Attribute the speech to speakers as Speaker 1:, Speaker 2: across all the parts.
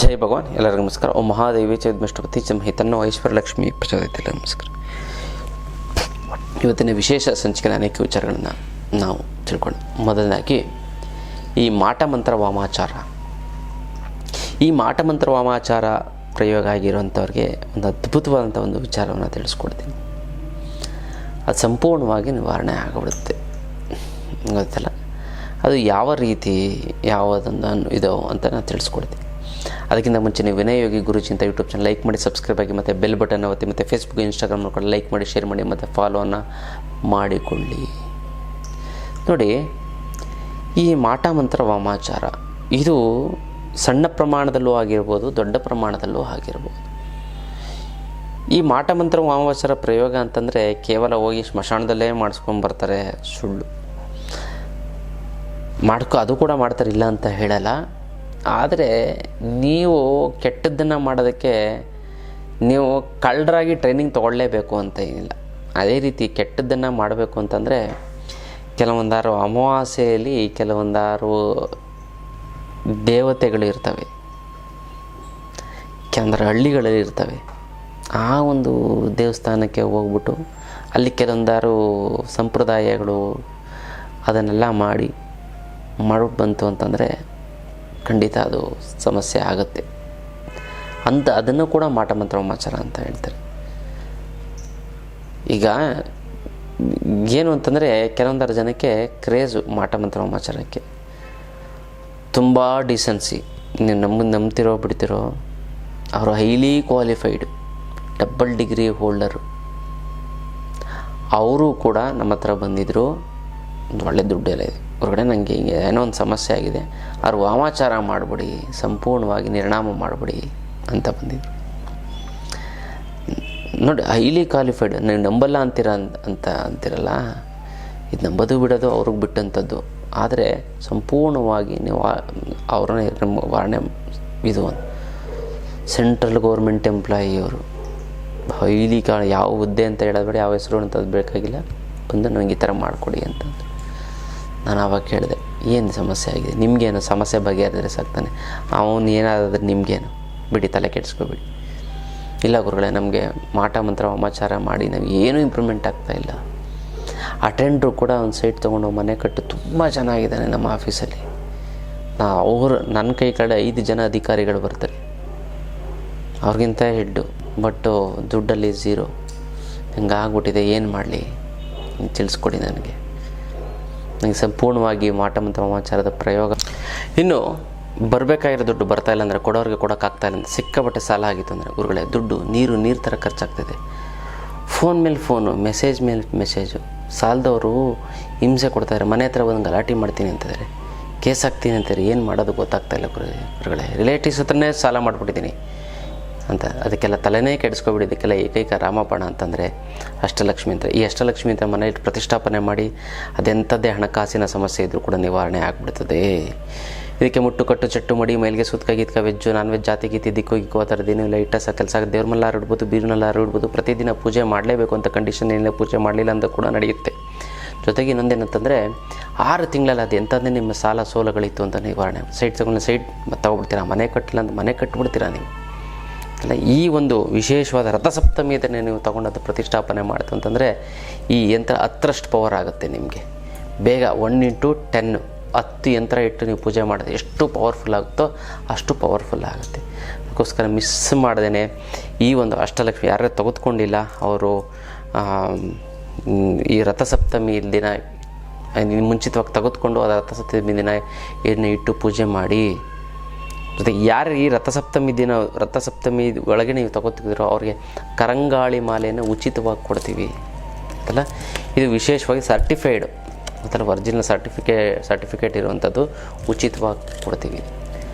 Speaker 1: ಜೈ ಭಗವಾನ್. ಎಲ್ಲರಿಗೂ ನಮಸ್ಕಾರ. ಓಂ ಮಹಾದೇವಿ ಚ ವಿಷ್ಣುಪತಿ ಚ ತನ್ನೋ ಐಶ್ವರ್ಯಲಕ್ಷ್ಮಿ ಪ್ರಚೋದಿತ. ನಮಸ್ಕಾರ. ಇವತ್ತಿನ ವಿಶೇಷ ಸಂಚಿಕೆಯ ಅನೇಕ ವಿಚಾರಗಳನ್ನು ನಾವು ತಿಳ್ಕೊಂಡು, ಮೊದಲನೇದಾಗಿ ಈ ಮಾಟಮಂತ್ರ ವಾಮಾಚಾರ. ಈ ಮಾಟಮಂತ್ರ ವಾಮಾಚಾರ ಪ್ರಯೋಗ ಆಗಿರುವಂಥವ್ರಿಗೆ ಒಂದು ಅದ್ಭುತವಾದಂಥ ಒಂದು ವಿಚಾರವನ್ನು ತಿಳಿಸ್ಕೊಡ್ತೀನಿ. ಅದು ಸಂಪೂರ್ಣವಾಗಿ ನಿವಾರಣೆ ಆಗಿಬಿಡುತ್ತೆ. ಗೊತ್ತಲ್ಲ, ಅದು ಯಾವ ರೀತಿ ಯಾವುದೊಂದು ಇದೋ ಅಂತ ನಾನು ತಿಳಿಸ್ಕೊಡ್ತೀನಿ. ಅದಕ್ಕಿಂತ ಮುಂಚೆ ನೀವು ವಿನಯ ಯೋಗಿ ಗುರುಜಿ ಅಂತ ಯೂಟ್ಯೂಬ್ ಚಾನಲ್ ಲೈಕ್ ಮಾಡಿ, ಸಬ್ಸ್ಕ್ರೈಬ್ ಆಗಿ, ಮತ್ತು ಬೆಲ್ ಬಟನ್ ಒತ್ತಿ, ಮತ್ತು ಫೇಸ್ಬುಕ್ ಇನ್ಸ್ಟಾಗ್ರಾಮ್ ನೋಡ್ಕೊಂಡು ಲೈಕ್ ಮಾಡಿ, ಶೇರ್ ಮಾಡಿ, ಮತ್ತು ಫಾಲೋವನ್ನು ಮಾಡಿಕೊಳ್ಳಿ. ನೋಡಿ, ಈ ಮಾಟಮಂತ್ರ ವಾಮಾಚಾರ ಇದು ಸಣ್ಣ ಪ್ರಮಾಣದಲ್ಲೂ ಆಗಿರ್ಬೋದು, ದೊಡ್ಡ ಪ್ರಮಾಣದಲ್ಲೂ ಆಗಿರ್ಬೋದು. ಈ ಮಾಟಮಂತ್ರ ವಾಮಾಚಾರ ಪ್ರಯೋಗ ಅಂತಂದರೆ ಕೇವಲ ಹೋಗಿ ಸ್ಮಶಾನದಲ್ಲೇ ಮಾಡಿಸ್ಕೊಂಡ್ಬರ್ತಾರೆ, ಸುಳ್ಳು. ಅದು ಕೂಡ ಮಾಡ್ತಾರೆ, ಇಲ್ಲ ಅಂತ ಹೇಳಲ್ಲ. ಆದರೆ ನೀವು ಕೆಟ್ಟದ್ದನ್ನು ಮಾಡೋದಕ್ಕೆ ನೀವು ಕಳ್ಳರಾಗಿ ಟ್ರೈನಿಂಗ್ ತೊಗೊಳ್ಳೇಬೇಕು ಅಂತ ಏನಿಲ್ಲ. ಅದೇ ರೀತಿ ಕೆಟ್ಟದ್ದನ್ನು ಮಾಡಬೇಕು ಅಂತಂದರೆ ಕೆಲವೊಂದಾರು ಅಮಾವಾಸ್ಯೆಯಲ್ಲಿ ಕೆಲವೊಂದಾರು ದೇವತೆಗಳು ಇರ್ತವೆ, ಕೆಲವೊಂದಾರು ಹಳ್ಳಿಗಳಲ್ಲಿ ಇರ್ತವೆ. ಆ ಒಂದು ದೇವಸ್ಥಾನಕ್ಕೆ ಹೋಗ್ಬಿಟ್ಟು ಅಲ್ಲಿ ಕೆಲವೊಂದಾರು ಸಂಪ್ರದಾಯಗಳು ಅದನ್ನೆಲ್ಲ ಮಾಡ್ಬಿಟ್ಟು ಬಂತು ಅಂತಂದರೆ ಖಂಡಿತ ಅದು ಸಮಸ್ಯೆ ಆಗುತ್ತೆ ಅಂತ. ಅದನ್ನು ಕೂಡ ಮಾಟಮಂತ್ರ ವಾಮಾಚಾರ ಅಂತ ಹೇಳ್ತಾರೆ. ಈಗ ಏನು ಅಂತಂದರೆ ಕೆಲವೊಂದರ ಜನಕ್ಕೆ ಕ್ರೇಜು ಮಾಟಮಂತ್ರ ವಾಮಾಚಾರಕ್ಕೆ, ತುಂಬ ಡಿಸೆನ್ಸಿ. ನೀವು ನಂಬ್ತಿರೋ ಬಿಡ್ತಿರೋ, ಅವರು highly qualified double degree holder. ಅವರು ಕೂಡ ನಮ್ಮ ಹತ್ರ ಬಂದಿದ್ದರು. ಒಂದು ಒಳ್ಳೆ ದುಡ್ಡೆಲ್ಲ ಇದೆ ಹೊರಗಡೆ, ನನಗೆ ಹಿಂಗೆ ಏನೋ ಒಂದು ಸಮಸ್ಯೆ ಆಗಿದೆ, ಅವ್ರು ವಾಮಾಚಾರ ಮಾಡಿಬಿಡಿ, ಸಂಪೂರ್ಣವಾಗಿ ನಿರ್ಣಾಮ ಮಾಡಿಬಿಡಿ ಅಂತ ಬಂದಿದ್ರು. ನೋಡಿ, ಹೈಲಿ ಕ್ವಾಲಿಫೈಡ್. ನೀವು ನಂಬಲ್ಲ ಅಂತಿರಲ್ಲ, ಇದು ನಂಬೋದು ಬಿಡೋದು ಅವ್ರಿಗೆ ಬಿಟ್ಟಂಥದ್ದು. ಆದರೆ ಸಂಪೂರ್ಣವಾಗಿ ನೀವು ಅವ್ರನ್ನ ವಾರಣೆ ಇದು ಸೆಂಟ್ರಲ್ ಗೌರ್ಮೆಂಟ್ ಎಂಪ್ಲಾಯಿ ಅವರು, ಹೈಲಿ ಯಾವ ಹುದ್ದೆ ಅಂತ ಹೇಳೋದು ಬೇಡ, ಯಾವ ಹೆಸರು ಅಂತ ಅದು ಬೇಕಾಗಿಲ್ಲ, ಬಂದು ನನಗೆ ಈ ಥರ ಮಾಡಿಕೊಡಿ ಅಂತಂದು. ನಾನು ಆವಾಗ ಕೇಳಿದೆ, ಏನು ಸಮಸ್ಯೆ ಆಗಿದೆ, ನಿಮಗೇನು ಸಮಸ್ಯೆ ಬಗೆಹರಿದ್ರೆ ಸಾಕ್ತಾನೆ, ಅವನು ಏನಾದರೂ ನಿಮಗೇನು, ಬಿಡಿ, ತಲೆ ಕೆಡಿಸ್ಕೊಬಿಡಿ. ಇಲ್ಲ ಗುರುಗಳೇ, ನಮಗೆ ಮಾಟಮಂತ್ರ ವಾಮಾಚಾರ ಮಾಡಿ ನಾವು ಏನೂ ಇಂಪ್ರೂವ್ಮೆಂಟ್ ಆಗ್ತಾಯಿಲ್ಲ. ಅಟೆಂಡ್ರು ಕೂಡ ಒಂದು ಸೈಟ್ ತೊಗೊಂಡು ಮನೆ ಕಟ್ಟು ತುಂಬ ಚೆನ್ನಾಗಿದ್ದಾನೆ ನಮ್ಮ ಆಫೀಸಲ್ಲಿ. ನನ್ನ ಕೈ ಕಡೆ 5 ಜನ ಅಧಿಕಾರಿಗಳು ಬರ್ತಾರೆ, ಅವ್ರಿಗಿಂತ ಹೆಡ್ಡು, ಬಟ್ಟು ದುಡ್ಡಲ್ಲಿ ಝೀರೋ. ಹಿಂಗಾಗ್ಬಿಟ್ಟಿದೆ, ಏನು ಮಾಡಲಿ ತಿಳಿಸ್ಕೊಡಿ ನನಗೆ ಸಂಪೂರ್ಣವಾಗಿ ಮಾಟಮಂತ್ರ ವಾಮಾಚಾರದ ಪ್ರಯೋಗ. ಇನ್ನು ಬರಬೇಕಾಗಿರೋ ದುಡ್ಡು ಬರ್ತಾಯಿಲ್ಲ ಅಂದರೆ, ಕೊಡೋರಿಗೆ ಕೊಡೋಕ್ಕಾಗ್ತಾಯಿಲ್ಲ ಅಂತ ಸಿಕ್ಕಾಪಟ್ಟೆ ಸಾಲ ಆಗಿತ್ತು ಅಂದರೆ, ಗುರುಗಳೇ ದುಡ್ಡು ನೀರು ಥರ ಖರ್ಚಾಗ್ತಿದೆ. ಫೋನ್ ಮೇಲೆ ಫೋನು, ಮೆಸೇಜ್ ಮೇಲೆ ಮೆಸೇಜು. ಸಾಲದವರು ಹಿಂಸೆ ಕೊಡ್ತಾಯಿದ್ದಾರೆ, ಮನೆ ಹತ್ರ ಒಂದು ಗಲಾಟೆ ಮಾಡ್ತೀನಿ ಅಂತಿದ್ದಾರೆ, ಕೇಸ್ ಹಾಕ್ತೀನಿ ಅಂತಾರೆ. ಏನು ಮಾಡೋದು ಗೊತ್ತಾಗ್ತಾಯಿಲ್ಲ ಗುರುಗಳೇ. ರಿಲೇಟಿವ್ಸ್ ಹತ್ರನೇ ಸಾಲ ಮಾಡಿಬಿಟ್ಟಿದ್ದೀನಿ ಅಂತ. ಅದಕ್ಕೆಲ್ಲ ತಲೆನೇ ಕೆಡಿಸ್ಕೊಬಿಡಿ. ಇದಕ್ಕೆಲ್ಲ ಏಕೈಕ ರಾಮಬಾಣ ಅಂತಂದರೆ ಅಷ್ಟಲಕ್ಷ್ಮಿ ಅಂತ. ಈ ಅಷ್ಟಲಕ್ಷ್ಮಿ ಅಂತ ಮನೆಯಲ್ಲಿ ಪ್ರತಿಷ್ಠಾಪನೆ ಮಾಡಿ ಅದೆಂಥದ್ದೇ ಹಣಕಾಸಿನ ಸಮಸ್ಯೆ ಇದ್ದರೂ ಕೂಡ ನಿವಾರಣೆ ಆಗಿಬಿಡ್ತದೆ. ಇದಕ್ಕೆ ಮುಟ್ಟು ಕಟ್ಟು ಚಟ್ಟು ಮಡಿ, ಮೈಲಿಗೆ ಸುತ್ಕ ಗೀತ್ಕ, ವೆಜ್ಜು ನಾನ್ ವೆಜ್, ಜಾತಿ ಗೀತಿ, ದಿಕ್ಕು ಗಿಕ್ಕು ಆ ಥರದ್ದು ಏನಿಲ್ಲ. ಇಟ್ಟ ಕೆಲಸ ದೇವ್ರ ಮಲ್ಲಾರು ಇಡ್ಬೋದು, ಬೀರ್ನಲ್ಲಾರು ಇಡ್ಬೋದು. ಪ್ರತಿದಿನ ಪೂಜೆ ಮಾಡಲೇಬೇಕು ಅಂತ ಕಂಡೀಷನ್ ಏನಿಲ್ಲ. ಪೂಜೆ ಮಾಡಲಿಲ್ಲ ಅಂತ ಕೂಡ ನಡೆಯುತ್ತೆ. ಜೊತೆಗೆ ಇನ್ನೊಂದೇನಂತಂದರೆ 6 ತಿಂಗಳಲ್ಲಿ ಅದು ಎಂಥದ್ದೇ ನಿಮ್ಮ ಸಾಲ ಸೋಲಗಳಿತ್ತು ಅಂತ ನಿವಾರಣೆ. ಸೈಟ್ ತಗೊಂಡು ಸೈಟ್ ತಗೊಬಿಡ್ತೀರಾ, ಮನೆ ಕಟ್ಟಿಲ್ಲ ಅಂತ ಮನೆ ಕಟ್ಟಿಬಿಡ್ತೀರಾ ನೀವು ಅಲ್ಲ. ಈ ಒಂದು ವಿಶೇಷವಾದ ರಥಸಪ್ತಮಿಯದನ್ನೇ ನೀವು ತೊಗೊಂಡದ್ದು ಪ್ರತಿಷ್ಠಾಪನೆ ಮಾಡ್ತು ಅಂತಂದರೆ ಈ ಯಂತ್ರ 10ರಷ್ಟು ಪವರ್ ಆಗುತ್ತೆ ನಿಮಗೆ. ಬೇಗ 1x10 10 ಯಂತ್ರ ಇಟ್ಟು ನೀವು ಪೂಜೆ ಮಾಡಿದ್ರೆ ಎಷ್ಟು ಪವರ್ಫುಲ್ ಆಗುತ್ತೋ ಅಷ್ಟು ಪವರ್ಫುಲ್ ಆಗುತ್ತೆ. ಅದಕ್ಕೋಸ್ಕರ ಮಿಸ್ ಮಾಡ್ದೇ ಈ ಒಂದು ಅಷ್ಟಲಕ್ಷ್ಮಿ ಯಾರೇ ತೆಗೆದುಕೊಂಡಿಲ್ಲ ಅವರು ಈ ರಥಸಪ್ತಮಿ ದಿನ ಮುಂಚಿತವಾಗಿ ತೆಗೆದುಕೊಂಡು ಅದು ರಥಸಪ್ತಮಿ ದಿನ ಎಣ್ಣೆ ಇಟ್ಟು ಪೂಜೆ ಮಾಡಿ. ಜೊತೆಗೆ ಯಾರು ಈ ರಥಸಪ್ತಮಿ ಒಳಗೆ ನೀವು ತಗೋತಿದ್ದೀರೋ ಅವ್ರಿಗೆ ಕರಂಗಾಳಿ ಮಾಲೆಯನ್ನು ಉಚಿತವಾಗಿ ಕೊಡ್ತೀವಿ ಅಲ್ಲ. ಇದು ವಿಶೇಷವಾಗಿ ಸರ್ಟಿಫೈಡು ಅಥವಾ ಒರಿಜಿನಲ್ ಸರ್ಟಿಫಿಕೇಟ್ ಇರುವಂಥದ್ದು ಉಚಿತವಾಗಿ ಕೊಡ್ತೀವಿ.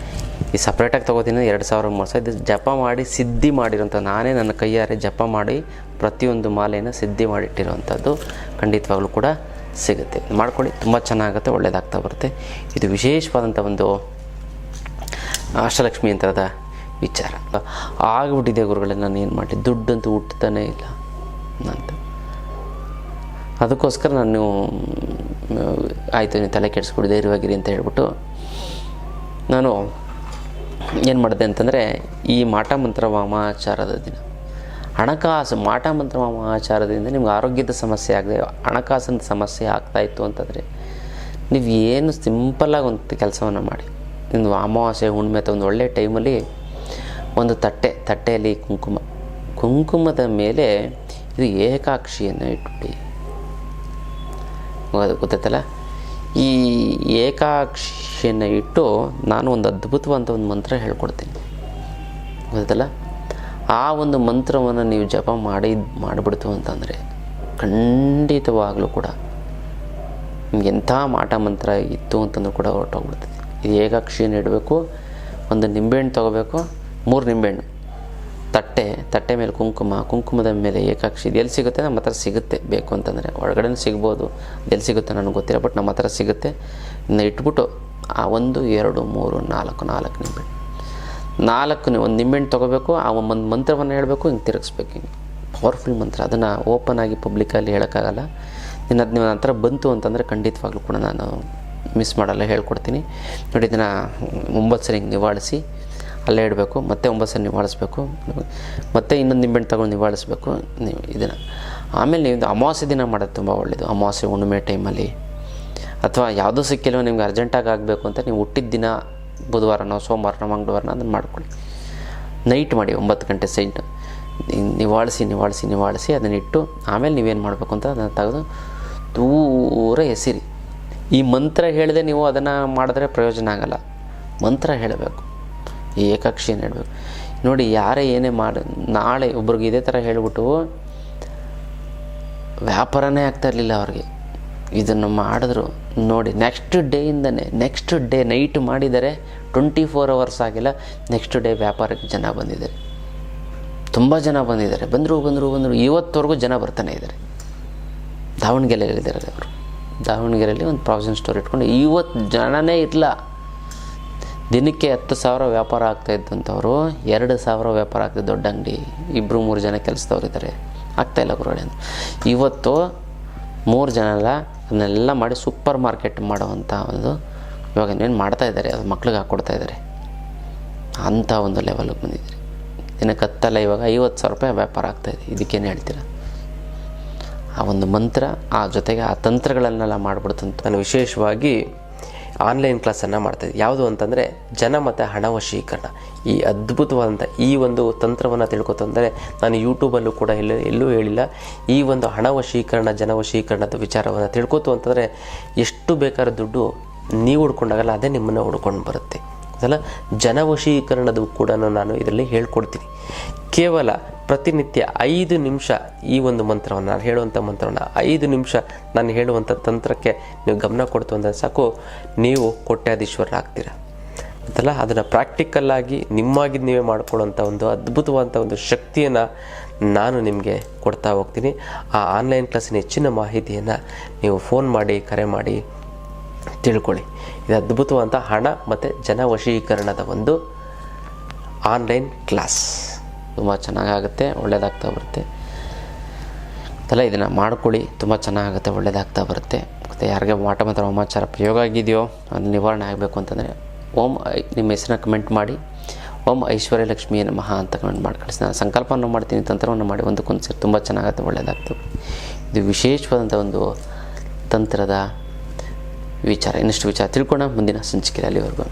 Speaker 1: ಈ ಸಪ್ರೇಟಾಗಿ ತೊಗೋತೀನಿ 2000-3000. ಇದು ಜಪ ಮಾಡಿ ಸಿದ್ಧಿ ಮಾಡಿರೋಂಥ, ನಾನೇ ನನ್ನ ಕೈಯಾರೆ ಜಪ ಮಾಡಿ ಪ್ರತಿಯೊಂದು ಮಾಲೆಯನ್ನು ಸಿದ್ಧಿ ಮಾಡಿಟ್ಟಿರೋವಂಥದ್ದು ಖಂಡಿತವಾಗ್ಲೂ ಕೂಡ ಸಿಗುತ್ತೆ. ಮಾಡ್ಕೊಳ್ಳಿ, ತುಂಬ ಚೆನ್ನಾಗುತ್ತೆ, ಒಳ್ಳೆಯದಾಗ್ತಾ ಬರುತ್ತೆ. ಇದು ವಿಶೇಷವಾದಂಥ ಒಂದು ಅಷ್ಟಲಕ್ಷ್ಮಿ ಯಂತ್ರದ ವಿಚಾರ ಆಗಿಬಿಟ್ಟಿದೆ ಗುರುಗಳೇ. ನಾನು ಏನು ಮಾಡಿ, ದುಡ್ಡಂತೂ ಹುಟ್ಟುತ್ತಾನೇ ಇಲ್ಲ ಅಂತ. ಅದಕ್ಕೋಸ್ಕರ ನಾನು ಆಯಿತು, ನೀವು ತಲೆ ಕೆಡಿಸ್ಬಿಡಿ, ಧೈರ್ಯವಾಗಿರಿ ಅಂತ ಹೇಳ್ಬಿಟ್ಟು ನಾನು ಏನು ಮಾಡಿದೆ ಅಂತಂದರೆ ಈ ಮಾಟ ಮಂತ್ರ ವಾಮಾಚಾರದ ದಿನ ಹಣಕಾಸು ಮಾಟ ಮಂತ್ರ ವಾಮಾಚಾರದಿಂದ ನಿಮ್ಗೆ ಆರೋಗ್ಯದ ಸಮಸ್ಯೆ ಆಗದೆ ಹಣಕಾಸಿನ ಸಮಸ್ಯೆ ಆಗ್ತಾಯಿತ್ತು ಅಂತಂದರೆ ನೀವು ಏನು ಸಿಂಪಲ್ಲಾಗಿ ಒಂದು ಕೆಲಸವನ್ನು ಮಾಡಿ. ನಿಮ್ಮದು ಅಮಾವಾಸ್ಯೆ ಹುಣ್ಣಿಮೆ ಅಥವಾ ಒಂದು ಒಳ್ಳೆಯ ಟೈಮಲ್ಲಿ ಒಂದು ತಟ್ಟೆಯಲ್ಲಿ ಕುಂಕುಮದ ಮೇಲೆ ಇದು ಏಕಾಕ್ಷಿಯನ್ನು ಇಟ್ಬಿಟ್ಟು ಗೊತ್ತಾಯ್ತಲ್ಲ. ಈ ಏಕಾಕ್ಷಿಯನ್ನು ಇಟ್ಟು ನಾನು ಒಂದು ಅದ್ಭುತವಾದ ಒಂದು ಮಂತ್ರ ಹೇಳ್ಕೊಡ್ತೀನಿ ಗೊತ್ತಾಯ್ತಲ್ಲ. ಆ ಒಂದು ಮಂತ್ರವನ್ನು ನೀವು ಜಪ ಮಾಡಿಬಿಡ್ತು ಅಂತಂದರೆ ಖಂಡಿತವಾಗಲೂ ಕೂಡ ನಿಮ್ಗೆ ಎಂಥ ಮಾಟ ಮಂತ್ರ ಇತ್ತು ಅಂತಂದ್ರೂ ಕೂಡ ಹೊರಟೋಗ್ಬಿಡ್ತದೆ. ಇದು ಏಕಾಕ್ಷಿಯನ್ನು ಇಡಬೇಕು. ಒಂದು ನಿಂಬೆಹಣ್ಣು ತೊಗೋಬೇಕು, 3 ನಿಂಬೆಹಣ್ಣು, ತಟ್ಟೆ ಮೇಲೆ ಕುಂಕುಮದ ಮೇಲೆ ಏಕಾಕ್ಷಿ. ಇದು ಎಲ್ಲಿ ಸಿಗುತ್ತೆ? ನಮ್ಮ ಹತ್ರ ಸಿಗುತ್ತೆ. ಬೇಕು ಅಂತಂದರೆ ಒಳಗಡೆ ಸಿಗ್ಬೋದು, ಎಲ್ಲಿ ಸಿಗುತ್ತೆ ನನಗೆ ಗೊತ್ತಿಲ್ಲ, ಬಟ್ ನಮ್ಮ ಹತ್ರ ಸಿಗುತ್ತೆ. ಇನ್ನು ಇಟ್ಬಿಟ್ಟು ಆ 1 2 3 4 ನಿಂಬೆಹಣ್ಣು, 4 ಒಂದು ನಿಂಬೆಹಣ್ಣು ತೊಗೋಬೇಕು. ಆ ಒಂದು ಮಂತ್ರವನ್ನು ಹೇಳಬೇಕು, ಹಿಂಗೆ ತಿರುಗಿಸ್ಬೇಕು. ಹಿಂಗೆ ಪವರ್ಫುಲ್ ಮಂತ್ರ. ಅದನ್ನು ಓಪನ್ ಆಗಿ ಪಬ್ಲಿಕಲ್ಲಿ ಹೇಳೋಕ್ಕಾಗಲ್ಲ. ಅದು ನಿಮ್ಮ ಹತ್ರ ಬಂತು ಅಂತಂದರೆ ಖಂಡಿತವಾಗ್ಲೂ ಕೂಡ ನಾನು ಮಿಸ್ ಮಾಡಲ್ಲ, ಹೇಳ್ಕೊಡ್ತೀನಿ ನೋಡಿ. ಇದನ್ನು 9 ಸರಿ ಹಿಂಗೆ ನಿವಾಳಿಸಿ ಅಲ್ಲೇ ಇಡಬೇಕು. ಮತ್ತೆ 9 ಸರಿ ನಿವಾಳಿಸ್ಬೇಕು. ಮತ್ತೆ ಇನ್ನೊಂದು ನಿಂಬೆಹಣ್ಣು ತೊಗೊಂಡು ನಿವಾಳಿಸ್ಬೇಕು ನೀವು ಇದನ್ನು. ಆಮೇಲೆ ನೀವು ಅಮಾವಾಸ್ಯೆ ದಿನ ಮಾಡೋದು ತುಂಬ ಒಳ್ಳೆಯದು. ಅಮಾವಾಸ್ಯೆ ಹುಣ್ಣಿಮೆ ಟೈಮಲ್ಲಿ ಅಥವಾ ಯಾವುದೂ ಸಿಕ್ಕಿಲ್ವ ನಿಮ್ಗೆ ಅರ್ಜೆಂಟಾಗಿ ಆಗಬೇಕು ಅಂತ ನೀವು ಹುಟ್ಟಿದ ದಿನ ಬುಧವಾರನೋ ಸೋಮವಾರನೋ ಮಂಗಳವಾರನೋ ಅದನ್ನು ಮಾಡ್ಕೊಳ್ಳಿ. ನೈಟ್ ಮಾಡಿ 9 ಗಂಟೆ ಸೈಟ್ ನಿವಾಳಿಸಿ ಅದನ್ನು ಇಟ್ಟು ಆಮೇಲೆ ನೀವೇನು ಮಾಡಬೇಕು ಅಂತ ಅದನ್ನು ತೆಗೆದು ದೂರ ಎಸಿರಿ. ಈ ಮಂತ್ರ ಹೇಳಿದೆ ನೀವು ಅದನ್ನು ಮಾಡಿದ್ರೆ ಪ್ರಯೋಜನ ಆಗಲ್ಲ. ಮಂತ್ರ ಹೇಳಬೇಕು, ಈ ಏಕಾಕ್ಷಿಯನ್ನು ಹೇಳಬೇಕು. ನೋಡಿ, ಯಾರೇ ಏನೇ ನಾಳೆ ಒಬ್ರಿಗೆ ಇದೇ ಥರ ಹೇಳಿಬಿಟ್ಟು ವ್ಯಾಪಾರನೇ ಆಗ್ತಾ ಇರಲಿಲ್ಲ ಅವ್ರಿಗೆ. ಇದನ್ನು ಮಾಡಿದ್ರು ನೋಡಿ, ನೆಕ್ಸ್ಟ್ ಡೇ ನೈಟ್ ಮಾಡಿದರೆ 24 hours ಆಗಿಲ್ಲ, ನೆಕ್ಸ್ಟ್ ಡೇ ವ್ಯಾಪಾರಕ್ಕೆ ಜನ ಬಂದಿದ್ದಾರೆ. ತುಂಬ ಜನ ಬಂದಿದ್ದಾರೆ. ಬಂದರು ಇವತ್ತವರೆಗೂ ಜನ ಬರ್ತಾನೆ ಇದ್ದಾರೆ. ದಾವಣಗೆರೆಯಲ್ಲಿದ್ದಾರೆ ಅವರು. ದಾವಣಗೆರೆಯಲ್ಲಿ ಒಂದು ಪ್ರಾವಿಷನ್ ಸ್ಟೋರ್ ಇಟ್ಕೊಂಡು ಇವತ್ತು ಜನನೇ ಇಲ್ಲ. ದಿನಕ್ಕೆ 10,000 ವ್ಯಾಪಾರ ಆಗ್ತಾಯಿದ್ದಂಥವ್ರು 2,000 ವ್ಯಾಪಾರ ಆಗ್ತದೆ. ದೊಡ್ಡ ಅಂಗಡಿ 2-3 ಜನ ಕೆಲಸದವ್ರು ಇದ್ದಾರೆ, ಆಗ್ತಾಯಿಲ್ಲ ಗುರುಗಳೇ. ಇವತ್ತು 3 ಜನ ಎಲ್ಲ ಅದನ್ನೆಲ್ಲ ಮಾಡಿ ಸೂಪರ್ ಮಾರ್ಕೆಟ್ ಮಾಡೋವಂಥ ಒಂದು ಇವಾಗ ಏನು ಮಾಡ್ತಾಯಿದ್ದಾರೆ, ಅದು ಮಕ್ಳಿಗೆ ಹಾಕ್ಕೊಡ್ತಾ ಇದ್ದಾರೆ. ಅಂಥ ಒಂದು ಲೆವೆಲ್ಗೆ ಬಂದಿದ್ದಾರೆ. ದಿನಕ್ಕೆ 10 ಇವಾಗ 50,000 ರೂಪಾಯಿ ವ್ಯಾಪಾರ ಆಗ್ತಾಯಿದೆ. ಇದಕ್ಕೇನು ಹೇಳ್ತೀರ? ಆ ಒಂದು ಮಂತ್ರ, ಆ ಜೊತೆಗೆ ಆ ತಂತ್ರಗಳನ್ನೆಲ್ಲ ಮಾಡಿಬಿಡ್ತಂತ.
Speaker 2: ನಾನು ವಿಶೇಷವಾಗಿ ಆನ್ಲೈನ್ ಕ್ಲಾಸನ್ನು ಮಾಡ್ತಾಯಿದ್ದೆ. ಯಾವುದು ಅಂತಂದರೆ ಜನ ಮತ್ತು ಹಣ ವಶೀಕರಣ. ಈ ಅದ್ಭುತವಾದಂಥ ಈ ಒಂದು ತಂತ್ರವನ್ನು ತಿಳ್ಕೊತಂದರೆ ನಾನು ಯೂಟ್ಯೂಬಲ್ಲೂ ಕೂಡ ಎಲ್ಲೂ ಹೇಳಿಲ್ಲ. ಈ ಒಂದು ಹಣ ವಶೀಕರಣ, ಜನ ವಶೀಕರಣದ ವಿಚಾರವನ್ನು ತಿಳ್ಕೊತು ಅಂತಂದರೆ ಎಷ್ಟು ಬೇಕಾದ್ರೂ ದುಡ್ಡು ನೀವು ಹುಡ್ಕೊಂಡಾಗಲ್ಲ, ಅದೇ ನಿಮ್ಮನ್ನು ಹುಡ್ಕೊಂಡು ಬರುತ್ತೆ ಅದಲ್ಲ. ಜನವಶೀಕರಣದ ಕೂಡ ನಾನು ಇದರಲ್ಲಿ ಹೇಳ್ಕೊಡ್ತೀನಿ. ಕೇವಲ ಪ್ರತಿನಿತ್ಯ 5 ನಿಮಿಷ ಈ ಒಂದು ಮಂತ್ರವನ್ನು, ನಾನು ಹೇಳುವಂಥ ಮಂತ್ರವನ್ನು 5 ನಿಮಿಷ ನಾನು ಹೇಳುವಂಥ ತಂತ್ರಕ್ಕೆ ನೀವು ಗಮನ ಕೊಡ್ತು ಅಂದರೆ ಸಾಕು, ನೀವು ಕೋಟ್ಯಾಧೀಶ್ವರರಾಗ್ತೀರ ಅಂತಲ್ಲ. ಅದನ್ನು ಪ್ರಾಕ್ಟಿಕಲ್ಲಾಗಿ ನಿಮ್ಮಾಗಿದ್ದು ನೀವೇ ಮಾಡ್ಕೊಳ್ಳೋಂಥ ಒಂದು ಅದ್ಭುತವಾದಂಥ ಒಂದು ಶಕ್ತಿಯನ್ನು ನಾನು ನಿಮಗೆ ಕೊಡ್ತಾ ಹೋಗ್ತೀನಿ. ಆ ಆನ್ಲೈನ್ ಕ್ಲಾಸಿನ ಹೆಚ್ಚಿನ ಮಾಹಿತಿಯನ್ನು ನೀವು ಫೋನ್ ಮಾಡಿ, ಕರೆ ಮಾಡಿ ತಿಳ್ಕೊಳ್ಳಿ. ಇದು ಅದ್ಭುತವಾದಂಥ ಹಣ ಮತ್ತು ಜನವಶೀಕರಣದ ಒಂದು ಆನ್ಲೈನ್ ಕ್ಲಾಸ್. ತುಂಬ ಚೆನ್ನಾಗಾಗುತ್ತೆ, ಒಳ್ಳೆಯದಾಗ್ತಾ ಬರುತ್ತೆ ಅದೆಲ್ಲ. ಇದನ್ನು ಮಾಡ್ಕೊಳ್ಳಿ, ತುಂಬ ಚೆನ್ನಾಗುತ್ತೆ, ಒಳ್ಳೆಯದಾಗ್ತಾ ಬರುತ್ತೆ. ಮತ್ತು ಯಾರಿಗೆ ಮಾಟ ಮಂತ್ರ ವಾಮಾಚಾರ ಪ್ರಯೋಗ ಆಗಿದೆಯೋ ಅದು ನಿವಾರಣೆ ಆಗಬೇಕು ಅಂತಂದರೆ ನಿಮ್ಮ ಹೆಸರನ್ನ ಕಮೆಂಟ್ ಮಾಡಿ ಓಂ ಐಶ್ವರ್ಯ ಲಕ್ಷ್ಮೀ ನಮಃ ಅಂತ ಕಮೆಂಟ್ ಮಾಡಿ ಕಳಿಸಿ. ನಾನು ಸಂಕಲ್ಪವನ್ನು ಮಾಡ್ತೀನಿ, ತಂತ್ರವನ್ನು ಮಾಡಿ ಒಂದಕ್ಕೊಂದು ಸೇರಿ ತುಂಬ ಚೆನ್ನಾಗುತ್ತೆ, ಒಳ್ಳೆಯದಾಗ್ತದೆ. ಇದು ವಿಶೇಷವಾದಂಥ ಒಂದು ತಂತ್ರದ ವಿಚಾರ. ಇನ್ನಷ್ಟು ವಿಚಾರ ತಿಳ್ಕೊಳ್ಳೋಣ ಮುಂದಿನ ಸಂಚಿಕೆಯಲ್ಲಿ. ಅಲ್ಲಿವರೆಗೂ